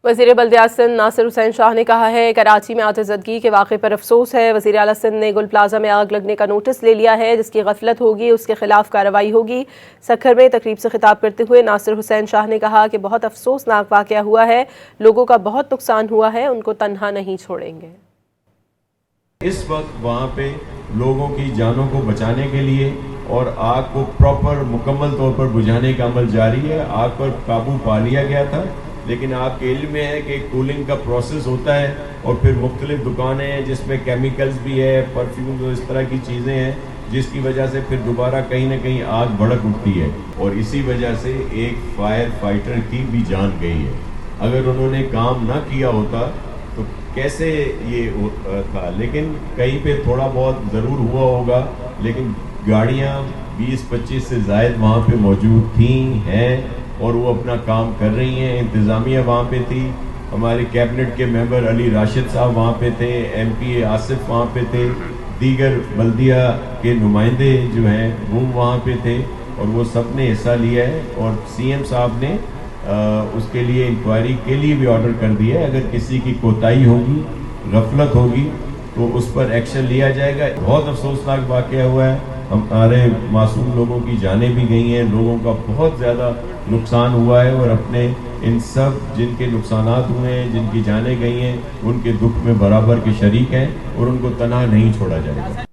وزیر بلدیات سندھ ناصر حسین شاہ نے کہا ہے کراچی میں آتش زدگی کے واقعے پر افسوس ہے۔ وزیر اعلیٰ سندھ نے گل پلازہ میں آگ لگنے کا نوٹس لے لیا ہے، جس کی غفلت ہوگی اس کے خلاف کارروائی ہوگی۔ سکھر میں تقریب سے خطاب کرتے ہوئے ناصر حسین شاہ نے کہا کہ بہت افسوسناک واقعہ ہوا ہے، لوگوں کا بہت نقصان ہوا ہے، ان کو تنہا نہیں چھوڑیں گے۔ اس وقت وہاں پہ لوگوں کی جانوں کو بچانے کے لیے اور آگ کو پراپر مکمل طور پر بجھانے کا عمل جاری ہے۔ آگ پر قابو پا لیا گیا تھا، لیکن آپ کے علم میں ہے کہ کولنگ کا پروسیس ہوتا ہے اور پھر مختلف دکانیں ہیں جس میں کیمیکلز بھی ہے، پرفیومز اور اس طرح کی چیزیں ہیں، جس کی وجہ سے پھر دوبارہ کہیں نہ کہیں آگ بھڑک اٹھتی ہے اور اسی وجہ سے ایک فائر فائٹر کی بھی جان گئی ہے۔ اگر انہوں نے کام نہ کیا ہوتا تو کیسے یہ تھا، لیکن کہیں پہ تھوڑا بہت ضرور ہوا ہوگا، لیکن گاڑیاں 20-25 سے زائد وہاں پہ موجود تھیں ہیں اور وہ اپنا کام کر رہی ہیں۔ انتظامیہ وہاں پہ تھی، ہمارے کیبنٹ کے ممبر علی راشد صاحب وہاں پہ تھے، ایم پی اے آصف وہاں پہ تھے، دیگر بلدیہ کے نمائندے جو ہیں وہ وہاں پہ تھے اور وہ سب نے حصہ لیا ہے اور سی ایم صاحب نے اس کے لیے انکوائری کے لیے بھی آرڈر کر دیا ہے۔ اگر کسی کی کوتاہی ہوگی، غفلت ہوگی تو اس پر ایکشن لیا جائے گا۔ بہت افسوسناک واقعہ ہوا ہے، ہمارے معصوم لوگوں کی جانیں بھی گئی ہیں، لوگوں کا بہت زیادہ نقصان ہوا ہے اور اپنے ان سب جن کے نقصانات ہوئے ہیں، جن کی جانیں گئی ہیں، ان کے دکھ میں برابر کے شریک ہیں اور ان کو تنہا نہیں چھوڑا جائے گا۔